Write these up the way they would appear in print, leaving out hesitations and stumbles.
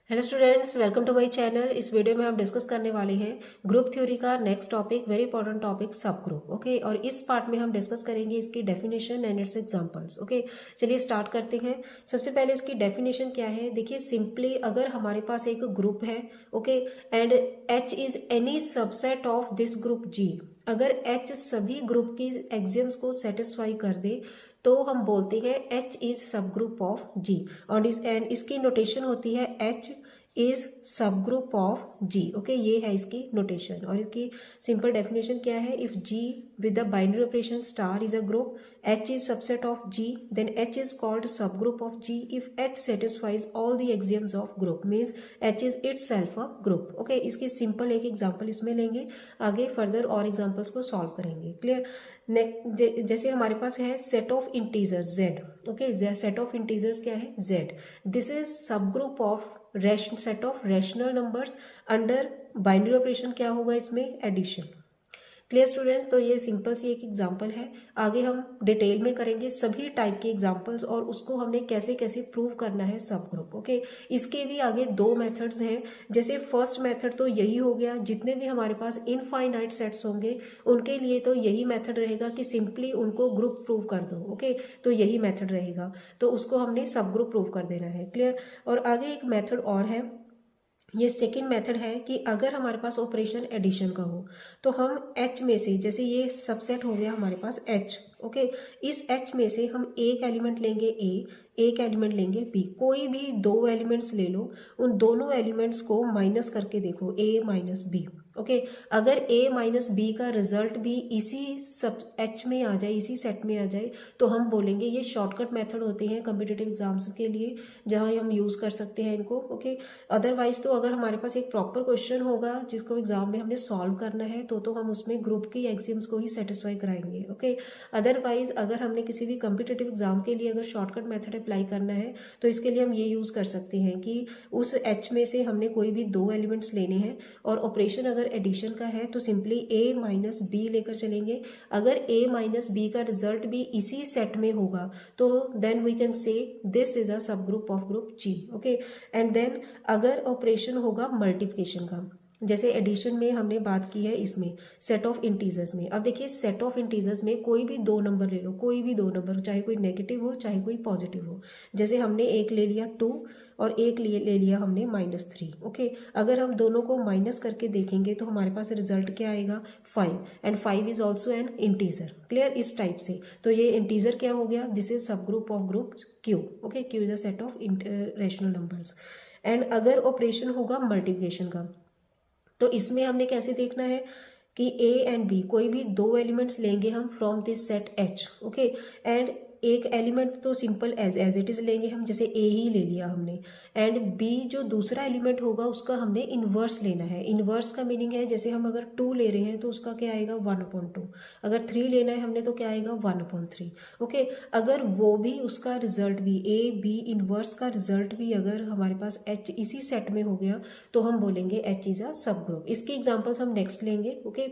Hello students, welcome to my channel. इस वीडियो में हम डिस्कस करने वाले हैं ग्रुप थ्योरी का next topic, very important topic, subgroup. Okay, और इस पार्ट में हम डिस्कस करेंगे इसकी definition and its examples. Okay, चलिए स्टार्ट करते हैं। सबसे पहले इसकी डेफिनेशन क्या है, देखिए सिंपली अगर हमारे पास एक ग्रुप है, okay, and H is any subset of this group G, अगर एच सभी ग्रुप की एक्सियम्स को सेटिस्फाई कर दे तो हम बोलते हैं एच इज सब ग्रुप ऑफ जी। और इसकी नोटेशन होती है एच इज सब ग्रुप ऑफ जी। ओके, ये है इसकी नोटेशन। और इसकी सिंपल डेफिनेशन क्या है, if G with the binary operation star is a group, H is subset of G, then H is called subgroup of G if H satisfies all the axioms of group, means H is itself a group. Okay, इसकी simple एक example इसमें लेंगे, आगे further और examples को solve करेंगे। Clear. जैसे हमारे पास है set of integers Z. Okay, set of integers क्या है, जेड। दिस इज सब group of set of rational numbers under binary operation क्या होगा इसमें, एडिशन। क्लियर स्टूडेंट्स, तो ये सिंपल सी एक एग्जांपल है। आगे हम डिटेल में करेंगे सभी टाइप के एग्जांपल्स और उसको हमने कैसे कैसे प्रूव करना है सब ग्रुप। ओके, इसके भी आगे दो मेथड्स हैं। जैसे फर्स्ट मेथड तो यही हो गया, जितने भी हमारे पास इनफाइनाइट सेट्स होंगे उनके लिए तो यही मेथड रहेगा कि सिंपली उनको ग्रुप प्रूव कर दो। ओके, तो यही मेथड रहेगा, तो उसको हमने सब ग्रुप प्रूव कर देना है। क्लियर। और आगे एक मेथड और है, ये सेकेंड मेथड है कि अगर हमारे पास ऑपरेशन एडिशन का हो तो हम एच में से, जैसे ये सबसेट हो गया हमारे पास एच, ओके, इस एच में से हम एक एलिमेंट लेंगे ए, एक एलिमेंट लेंगे बी, कोई भी दो एलिमेंट्स ले लो, उन दोनों एलिमेंट्स को माइनस करके देखो, ए माइनस बी। ओके, अगर ए माइनस बी का रिजल्ट भी इसी सब एच में आ जाए, इसी सेट में आ जाए, तो हम बोलेंगे ये शॉर्टकट मेथड होते हैं कम्पिटिटिव एग्जाम्स के लिए, जहाँ हम यूज़ कर सकते हैं इनको। ओके, अदरवाइज तो अगर हमारे पास एक प्रॉपर क्वेश्चन होगा जिसको एग्जाम में हमने सॉल्व करना है तो हम उसमें ग्रुप की एक्सियम्स को ही सेटिस्फाई कराएंगे। ओके, अदरवाइज अगर हमने किसी भी कम्पिटिटिव एग्जाम के लिए अगर शॉर्टकट मेथड अप्लाई करना है तो इसके लिए हम ये यूज़ कर सकते हैं कि उस एच में से हमने कोई भी दो एलिमेंट्स लेने हैं और ऑपरेशन अगर एडिशन का है तो सिंपली ए माइनस बी लेकर चलेंगे। अगर ए माइनस बी का रिजल्ट भी इसी सेट में होगा तो then we can say this is a subgroup of group G. Okay, and then अगर ऑपरेशन होगा मल्टीप्लिकेशन का, जैसे एडिशन में हमने बात की है इसमें सेट ऑफ इंटीजर्स में। अब देखिए सेट ऑफ इंटीजर्स में कोई भी दो नंबर ले लो, कोई भी दो नंबर, चाहे कोई नेगेटिव हो चाहे कोई पॉजिटिव हो। जैसे हमने एक ले लिया 2 और एक ले लिया हमने -3। ओके, अगर हम दोनों को माइनस करके देखेंगे तो हमारे पास रिजल्ट क्या आएगा, 5, and 5 is also an integer. Clear, इस टाइप से तो ये इंटीजर क्या हो गया, दिस इज सब group of group Q. Okay, Q is a set of rational numbers. And अगर ऑपरेशन होगा मल्टीप्लिकेशन का तो इसमें हमने कैसे देखना है कि ए एंड बी कोई भी दो एलिमेंट्स लेंगे हम from this set H. Okay, and एक एलिमेंट तो सिंपल एज इट इज लेंगे हम, जैसे ए ही ले लिया हमने, एंड बी जो दूसरा एलिमेंट होगा उसका हमने इन्वर्स लेना है। इन्वर्स का मीनिंग है जैसे हम अगर 2 ले रहे हैं तो उसका क्या आएगा 1/2, अगर 3 लेना है हमने तो क्या आएगा 1/3। ओके, अगर वो भी उसका रिजल्ट भी ए बी इन्वर्स का रिजल्ट भी अगर हमारे पास एच इसी सेट में हो गया तो हम बोलेंगे एच इज अ सब ग्रुप। इसकी एग्जांपल्स हम नेक्स्ट लेंगे। ओके,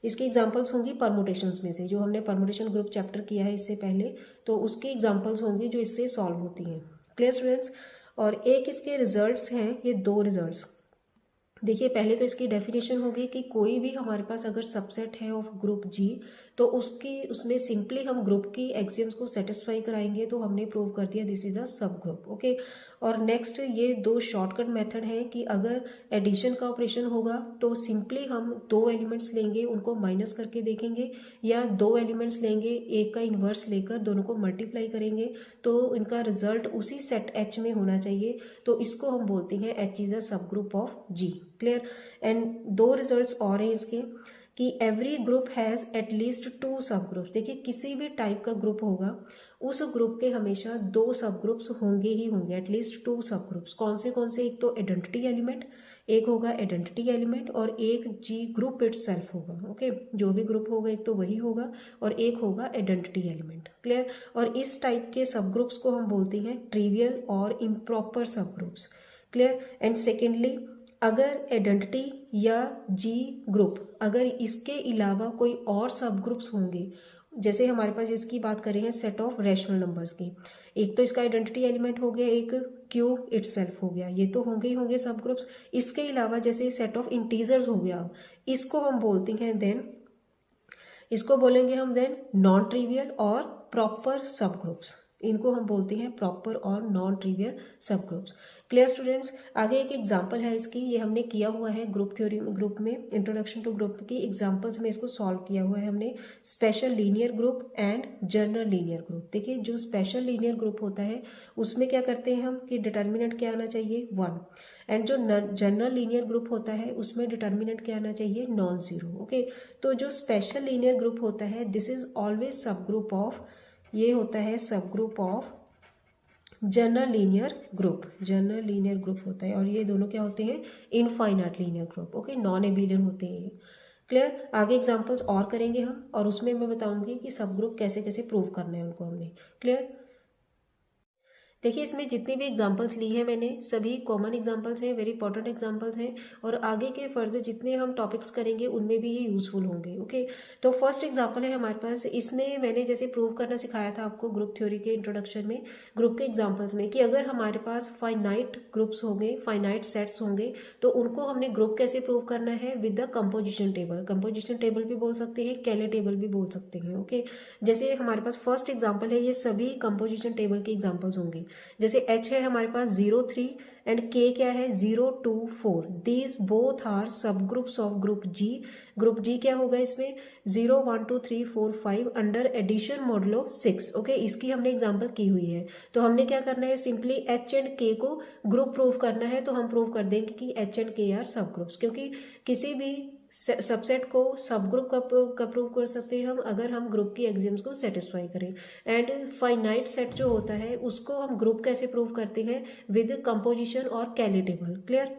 इसकी एग्जांपल्स होंगी परमुटेशंस में से, जो हमने परमुटेशन ग्रुप चैप्टर किया है इससे पहले, तो उसकी एग्जांपल्स होंगी जो इससे सॉल्व होती हैं। क्लियर स्टूडेंट्स, और एक इसके रिजल्ट्स हैं, ये दो रिजल्ट्स। देखिए पहले तो इसकी डेफिनेशन होगी कि कोई भी हमारे पास अगर सबसेट है ऑफ ग्रुप जी तो उसमें सिंपली हम ग्रुप की एक्सियम्स को सेटिस्फाई कराएंगे तो हमने प्रूव कर दिया this is a subgroup. Okay, और नेक्स्ट ये दो शॉर्टकट मेथड है कि अगर एडिशन का ऑपरेशन होगा तो सिंपली हम दो एलिमेंट्स लेंगे, उनको माइनस करके देखेंगे, या दो एलिमेंट्स लेंगे, एक का इन्वर्स लेकर दोनों को मल्टीप्लाई करेंगे तो इनका रिजल्ट उसी सेट एच में होना चाहिए, तो इसको हम बोलते हैं H is a subgroup of G. Clear, and दो रिजल्ट्स और हैं इसके कि एवरी ग्रुप हैज़ एटलीस्ट 2 सब ग्रुप्स। देखिए किसी भी टाइप का ग्रुप होगा उस ग्रुप के हमेशा 2 सब ग्रुप्स होंगे ही होंगे, एटलीस्ट 2 सब ग्रुप्स। कौन से, एक तो आइडेंटिटी एलिमेंट, एक होगा आइडेंटिटी एलिमेंट, और एक जी ग्रुप इटसेल्फ होगा। ओके, जो भी ग्रुप होगा एक तो वही होगा और एक होगा आइडेंटिटी एलिमेंट। क्लियर, और इस टाइप के सब ग्रुप्स को हम बोलते हैं ट्रिवियल और इम्प्रॉपर सब ग्रुप्स। क्लियर, एंड सेकेंडली अगर आइडेंटिटी या जी ग्रुप, अगर इसके अलावा कोई और सब ग्रुप्स होंगे जैसे हमारे पास इसकी बात करें हैं सेट ऑफ रैशनल नंबर्स की, एक तो इसका आइडेंटिटी एलिमेंट हो गया, एक क्यूब इटसेल्फ हो गया, ये तो होंगे ही होंगे सब ग्रुप्स। इसके अलावा जैसे सेट ऑफ इंटीजर्स हो गया, इसको हम बोलते हैं देन, इसको बोलेंगे हम देन नॉन ट्रिवियल और प्रॉपर सब ग्रुप्स, इनको हम बोलते हैं प्रॉपर और नॉन ट्रिवियल सब ग्रुप्स। Clear students? आगे एक एग्जांपल है इसकी, ये हमने किया हुआ है ग्रुप थ्योरी ग्रुप में, इंट्रोडक्शन टू ग्रुप की एग्जांपल्स में इसको सॉल्व किया हुआ है हमने। Special linear group and general linear group. देखिए जो स्पेशल लीनियर ग्रुप होता है उसमें क्या करते हैं हम कि डिटर्मिनेंट क्या आना चाहिए 1, एंड जो जनरल लीनियर ग्रुप होता है उसमें डिटर्मिनेंट क्या आना चाहिए नॉन जीरो। ओके, तो जो स्पेशल लीनियर ग्रुप होता है दिस इज ऑलवेज सब ग्रुप ऑफ, ये होता है सब group of general linear group, general linear group होता है, और ये दोनों क्या होते हैं infinite linear group. Okay, non एबिलियन होते हैं। क्लियर? आगे एग्जांपल्स और करेंगे हम, और उसमें मैं बताऊंगी कि सब ग्रुप कैसे कैसे प्रूव करना है उनको हमने। क्लियर? देखिए इसमें जितनी भी एग्जांपल्स ली हैं मैंने सभी कॉमन एग्जांपल्स हैं, वेरी इंपॉर्टेंट एग्जांपल्स हैं, और आगे के फर्दर जितने हम टॉपिक्स करेंगे उनमें भी ये यूजफुल होंगे। ओके, तो फर्स्ट एग्जांपल है हमारे पास, इसमें मैंने जैसे प्रूव करना सिखाया था आपको ग्रुप थ्योरी के इंट्रोडक्शन में, ग्रुप के एग्जाम्पल्स में, कि अगर हमारे पास फाइनाइट ग्रुप्स होंगे, फाइनाइट सेट्स होंगे, तो उनको हमने ग्रुप कैसे प्रूव करना है with the composition table. Composition table भी बोल सकते हैं, कैले टेबल भी बोल सकते हैं। ओके, जैसे हमारे पास फर्स्ट एग्जाम्पल है, ये सभी कंपोजिशन टेबल के एग्जाम्पल्स होंगे। जैसे H है हमारे पास 0 3 एंड K क्या है 0 2 4, these both are subgroups of group G। Group G क्या होगा इसमें 0 1 2 3 4 5 अंडर एडिशन मॉडुलो 6। ओके, इसकी हमने एग्जांपल की हुई है, तो हमने क्या करना है सिंपली H एंड K को ग्रुप प्रूव करना है, तो हम प्रूव कर देंगे कि H एंड K आर सब ग्रुप्स, क्योंकि किसी भी सबसेट को सब ग्रुप का प्रूव कर सकते हैं हम अगर हम ग्रुप की एक्सियम्स को सेटिस्फाई करें। एंड फाइनाइट सेट जो होता है उसको हम ग्रुप कैसे प्रूव करते हैं विद कंपोजिशन और कैले टेबल। क्लियर?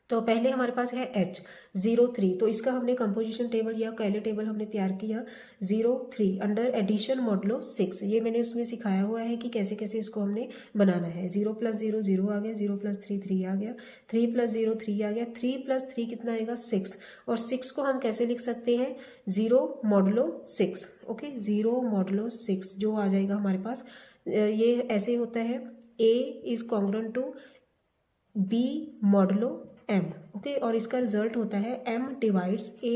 तो पहले हमारे पास है H 0 3, तो इसका हमने कंपोजिशन टेबल या कैले टेबल हमने तैयार किया 0 3 अंडर एडिशन मॉडुलो 6। ये मैंने उसमें सिखाया हुआ है कि कैसे कैसे इसको हमने बनाना है। 0 + 0 0 आ गया, 0 + 3 3 आ गया, 3 + 0 3 आ गया, 3 + 3 कितना आएगा 6, और 6 को हम कैसे लिख सकते हैं 0 मॉडुलो 6। ओके, 0 मॉडुलो 6 जो आ जाएगा हमारे पास, ये ऐसे होता है A is congruent to B modulo M। Okay, और इसका रिजल्ट होता है M डिवाइड्स A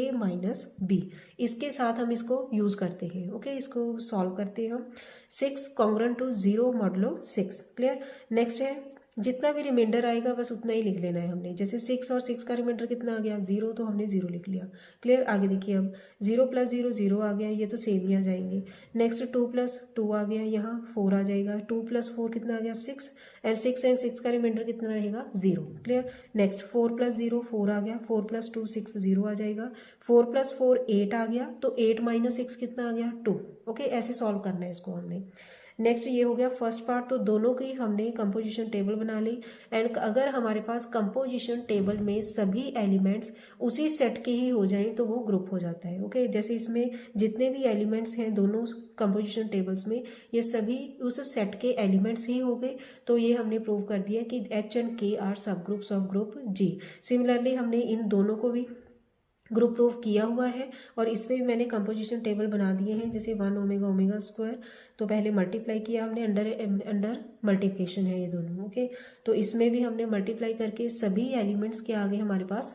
- B। इसके साथ हम इसको यूज करते हैं। ओके, इसको सॉल्व करते हैं हम, 6 congruent to 0 modulo 6। Clear? Next है जितना भी रिमाइंडर आएगा बस उतना ही लिख लेना है हमने। जैसे 6 और 6 का रिमाइंडर कितना आ गया 0, तो हमने 0 लिख लिया। क्लियर? आगे देखिए अब 0 + 0 0 आ गया, ये तो सेम ही आ जाएंगे। नेक्स्ट 2 + 2 आ गया, यहाँ 4 आ जाएगा, 2 + 4 कितना आ गया 6, एंड 6 का रिमाइंडर कितना रहेगा 0। क्लियर? नेक्स्ट 4 + 0 4 आ गया, 4 + 2 6 0 आ जाएगा, 4 + 4 8 आ गया, तो 8 - 6 कितना आ गया 2। ओके, ऐसे सॉल्व करना है इसको हमने। नेक्स्ट ये हो गया फर्स्ट पार्ट, तो दोनों की हमने कंपोजिशन टेबल बना ली, एंड अगर हमारे पास कंपोजिशन टेबल में सभी एलिमेंट्स उसी सेट के ही हो जाएं तो वो ग्रुप हो जाता है। ओके, जैसे इसमें जितने भी एलिमेंट्स हैं दोनों कंपोजिशन टेबल्स में ये सभी उस सेट के एलिमेंट्स ही हो गए, तो ये हमने प्रूव कर दिया कि H and K are subgroups of group G। Similarly हमने इन दोनों को भी ग्रुप प्रूफ किया हुआ है, और इसमें भी मैंने कंपोजिशन टेबल बना दिए हैं, जैसे 1 ओमेगा ओमेगा स्क्वायर, तो पहले मल्टीप्लाई किया हमने, अंडर मल्टीप्लिकेशन है ये दोनों। ओके, तो इसमें भी हमने मल्टीप्लाई करके सभी एलिमेंट्स के आगे हमारे पास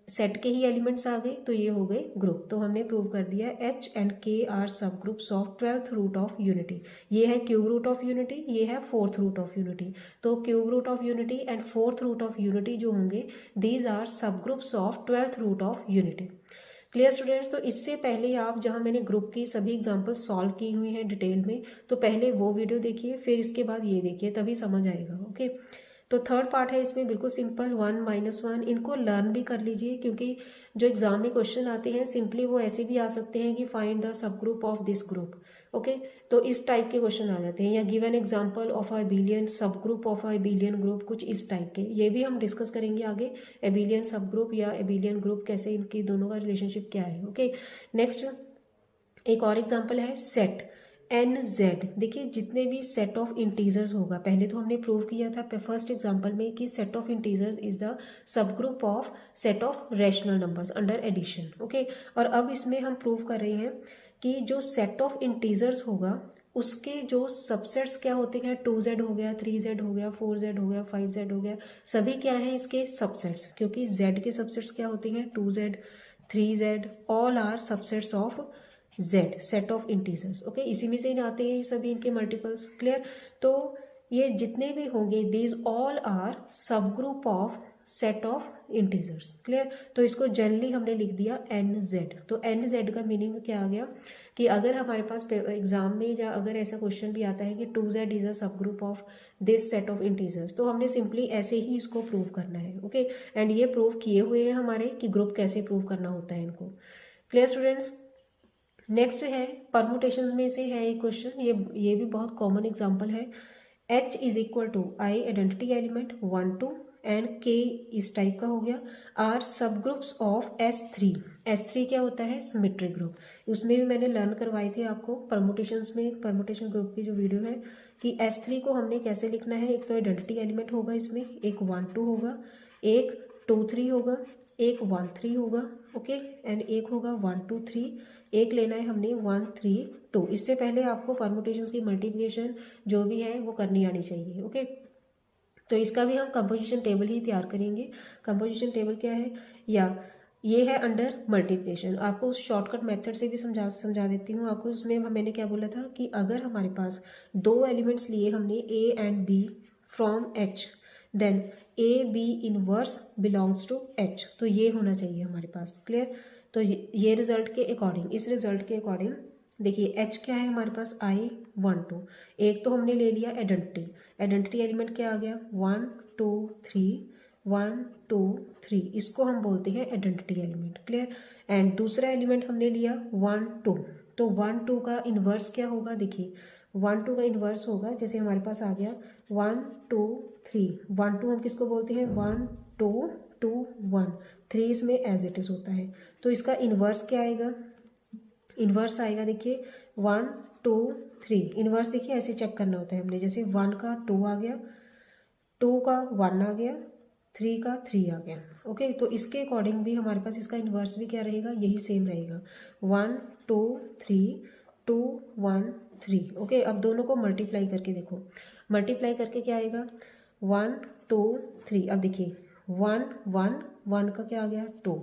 सेट के ही एलिमेंट्स आ गए, तो ये हो गए ग्रुप। तो हमने प्रूव कर दिया H and K are subgroups of 12th root of unity. ये है क्यूब रूट ऑफ यूनिटी, ये है 4th रूट ऑफ यूनिटी। तो cube root of unity and 4th root of unity जो होंगे these are subgroups of 12th root of unity. Clear students? तो इससे पहले आप जहां मैंने ग्रुप की सभी एग्जांपल सॉल्व की हुई हैं डिटेल में, तो पहले वो वीडियो देखिए, फिर इसके बाद ये देखिए, तभी समझ आएगा। ओके, तो थर्ड पार्ट है इसमें बिल्कुल सिंपल 1 - 1, इनको लर्न भी कर लीजिए, क्योंकि जो एग्जाम में क्वेश्चन आते हैं सिंपली वो ऐसे भी आ सकते हैं कि find the subgroup of this group. Okay, तो इस टाइप के क्वेश्चन आ जाते हैं, या give an example of abelian सब ग्रुप ऑफ अबिलियन ग्रुप, कुछ इस टाइप के, ये भी हम डिस्कस करेंगे आगे। अबिलियन सब ग्रुप या अबिलियन ग्रुप कैसे, इनकी दोनों का रिलेशनशिप क्या है। ओके, नेक्स्ट एक और एग्जाम्पल है सेट NZ। देखिए जितने भी सेट ऑफ इंटीजर्स होगा, पहले तो हमने प्रूव किया था फर्स्ट एग्जांपल में कि set of integers is the subgroup of set of rational numbers under addition. Okay, और अब इसमें हम प्रूव कर रहे हैं कि जो सेट ऑफ इंटीजर्स होगा उसके जो सबसेट्स क्या होते हैं, 2z हो गया, 3z हो गया, 4z हो गया, 5z हो गया, सभी क्या है इसके सबसेट्स, क्योंकि z के सबसेट्स क्या होते हैं, 2z, 3z, all are subsets of z, set of integers. Okay, इसी में से आते हैं ये सभी इनके मल्टीपल्स। क्लियर? तो ये जितने भी होंगे दीज ऑल आर सब group of set of integers. Clear? तो इसको जनरली हमने लिख दिया nz। तो nz का मीनिंग क्या आ गया कि अगर हमारे पास एग्जाम में या अगर ऐसा क्वेश्चन भी आता है कि 2z is a subgroup of this set of integers, तो हमने सिंपली ऐसे ही इसको प्रूव करना है। ओके, एंड ये प्रूव किए हुए हैं हमारे कि ग्रुप कैसे प्रूव करना होता है इनको। Clear students? नेक्स्ट है परमुटेशंस में से है एक क्वेश्चन, ये भी बहुत कॉमन एग्जांपल है। H is equal to I identity element 1 2 and K इस टाइप का हो गया, are subgroups of S3। S3 क्या होता है, सिमेट्रिक ग्रुप। उसमें भी मैंने लर्न करवाए थे आपको परमुटेशंस में, परमुटेशन ग्रुप की जो वीडियो है, कि S3 को हमने कैसे लिखना है। एक तो आइडेंटिटी एलिमेंट होगा इसमें, एक 1 2 होगा, एक 2 3 होगा, एक 1 3 होगा। ओके, एंड एक होगा 1 2 3, एक लेना है हमने 1 3 2। इससे पहले आपको परमुटेशंस की मल्टीप्लिकेशन जो भी है वो करनी आनी चाहिए। ओके, तो इसका भी हम कंपोजिशन टेबल ही तैयार करेंगे। कंपोजिशन टेबल क्या है, या ये है अंडर मल्टीप्लिकेशन। आपको उस शॉर्टकट मेथड से भी समझा देती हूँ आपको। उसमें मैंने क्या बोला था कि अगर हमारे पास दो एलिमेंट्स लिए हमने A एंड B from H, then A B inverse belongs to H, तो ये होना चाहिए हमारे पास। क्लियर? तो ये रिजल्ट के अकॉर्डिंग, इस रिजल्ट के अकॉर्डिंग देखिए H क्या है हमारे पास, I 1 2, एक तो हमने ले लिया आइडेंटिटी। आइडेंटिटी एलिमेंट क्या आ गया, 1 2 3, 1 2 3, इसको हम बोलते हैं आइडेंटिटी एलिमेंट। क्लियर? एंड दूसरा एलिमेंट हमने लिया 1 2, तो 1 2 का इन्वर्स क्या होगा, देखिए 1 2 का इन्वर्स होगा, जैसे हमारे पास आ गया 1 2 3, 1 2 हम किसको बोलते हैं, 1 2 2 1, 3 इसमें एज इट इज होता है। तो इसका इन्वर्स क्या आएगा, इन्वर्स आएगा देखिए 1 2 3। इन्वर्स देखिए ऐसे चेक करना होता है हमने, जैसे 1 का 2 आ गया, 2 का 1 आ गया, 3 का 3 आ गया। ओके, तो इसके अकॉर्डिंग भी हमारे पास इसका इन्वर्स भी क्या रहेगा, यही सेम रहेगा, 1 2 3 2 1 3। ओके, अब दोनों को मल्टीप्लाई करके देखो, मल्टीप्लाई करके क्या आएगा, 1 2 3। अब देखिए 1 1 1 का क्या आ गया, 2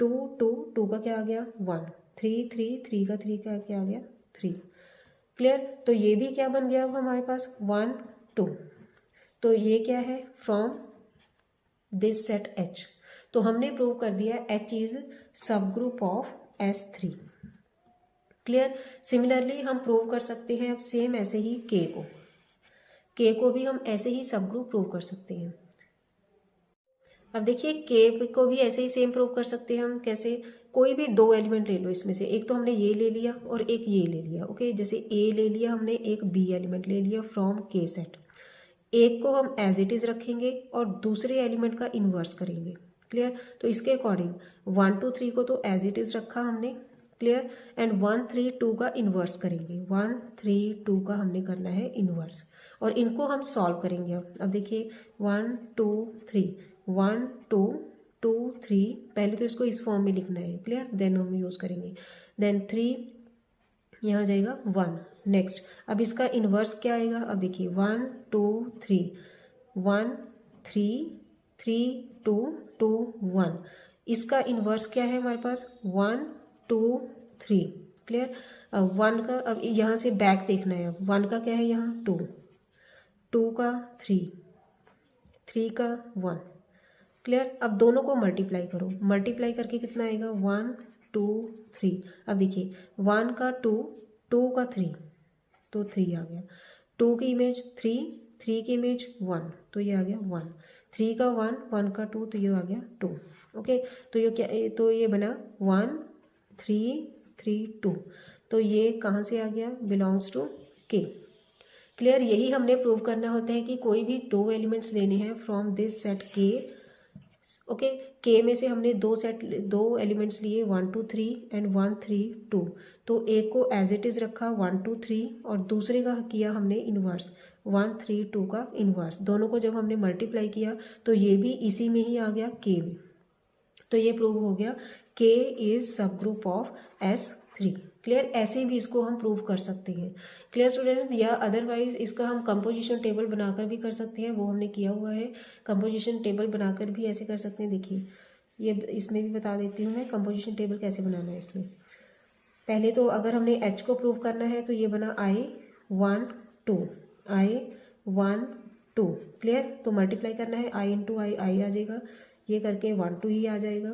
2 2 2 का क्या आ गया, 1 3 3 3 का 3 का क्या आ गया, 3। क्लियर? तो ये भी क्या बन गया अब हमारे पास 1 2, तो ये क्या है, फ्रॉम दिस सेट H। तो हमने प्रूव कर दिया H इज सब group of S3। Clear? Similarly हम प्रूव कर सकते हैं अब सेम ऐसे ही K को भी हम ऐसे ही सब ग्रुप प्रूव कर सकते हैं। अब देखिए K को भी ऐसे ही सेम प्रूव कर सकते हैं हम। कैसे, कोई भी दो एलिमेंट ले लो इसमें से, एक तो हमने ये ले लिया और एक ये ले लिया। ओके, जैसे A ले लिया हमने, एक B एलिमेंट ले लिया फ्रॉम K सेट। एक को हम एज इट इज रखेंगे और दूसरे एलिमेंट का इन्वर्स करेंगे। क्लियर? तो इसके अकॉर्डिंग 1 2 3 को तो एज इट इज रखा हमने। क्लियर? एंड 1 3 2 का इन्वर्स करेंगे, 1 3 2 का हमने करना है इन्वर्स, और इनको हम सॉल्व करेंगे। अब देखिए 1 2 3, 1 2 2 3, पहले तो इसको इस फॉर्म में लिखना है। क्लियर? देन हम यूज करेंगे, देन 3 यहाँ जाएगा 1। नेक्स्ट, अब इसका इन्वर्स क्या आएगा, अब देखिए 1 2 3, 1 3 3 2 2 1, इसका इन्वर्स क्या है हमारे पास, 1 2 3। क्लियर? अब 1 का, अब यहाँ से बैक देखना है, अब 1 का क्या है यहाँ 2, 2 का 3, 3 का 1। क्लियर? अब दोनों को मल्टीप्लाई करो, मल्टीप्लाई करके कितना आएगा, 1 2 3। अब देखिए 1 का 2, 2 का 3, तो 3 आ गया, 2 की इमेज 3, 3 की इमेज 1, तो ये आ गया 1, 3 का 1, 1 का 2, तो ये आ गया 2। ओके, तो ये क्या, तो ये बना 1 3 3 2, तो ये कहाँ से आ गया, बिलोंग्स टू K। क्लियर? यही हमने प्रूव करना होता है कि कोई भी दो एलिमेंट्स लेने हैं from this set K। Okay, K में से हमने दो एलिमेंट्स लिए 1 2 3 एंड 1 3 2, तो एक को एज इट इज रखा 1 2 3 और दूसरे का किया हमने इन्वर्स 1 3 2 का इन्वर्स। दोनों को जब हमने मल्टीप्लाई किया तो ये भी इसी में ही आ गया K में। तो ये प्रूव हो गया K इज सब ग्रुप ऑफ S3। क्लियर, ऐसे भी इसको हम प्रूव कर सकते हैं। क्लियर स्टूडेंट्स, या अदरवाइज इसका हम कंपोजिशन टेबल बनाकर भी कर सकते हैं, वो हमने किया हुआ है। कंपोजिशन टेबल बनाकर भी ऐसे कर सकते हैं। देखिए ये इसमें भी बता देती हूँ मैं कंपोजिशन टेबल कैसे बनाना है। इसमें पहले तो अगर हमने H को प्रूव करना है तो ये बना I1 2 I1 2। क्लियर, तो मल्टीप्लाई करना है I इंटू आई आ जाएगा, ये करके 1 2 ही आ जाएगा,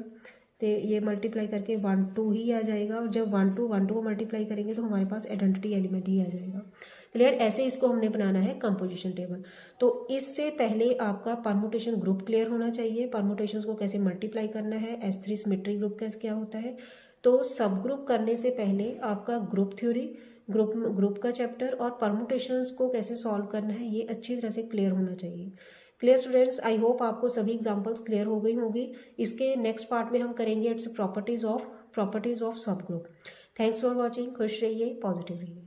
तो ये मल्टीप्लाई करके 1 2 ही आ जाएगा। और जब 1 2 को मल्टीप्लाई करेंगे तो हमारे पास आइडेंटिटी एलिमेंट ही आ जाएगा। क्लियर, ऐसे इसको हमने बनाना है कंपोजिशन टेबल। तो इससे पहले आपका परमुटेशन ग्रुप क्लियर होना चाहिए। परमुटेशंस को कैसे मल्टीप्लाई करना है, S3 सिमेट्री ग्रुप कैसे क्या होता है। तो सब ग्रुप करने से पहले आपका ग्रुप थ्योरी, ग्रुप का चैप्टर और परमुटेशंस को कैसे सॉल्व करना है ये अच्छी तरह से क्लियर होना चाहिए। क्लियर स्टूडेंट्स, आई होप आपको सभी एग्जांपल्स क्लियर हो गई होंगी। इसके नेक्स्ट पार्ट में हम करेंगे इट्स प्रॉपर्टीज ऑफ सब ग्रुप। Thanks for watching. खुश रहिए, पॉजिटिव रहिए।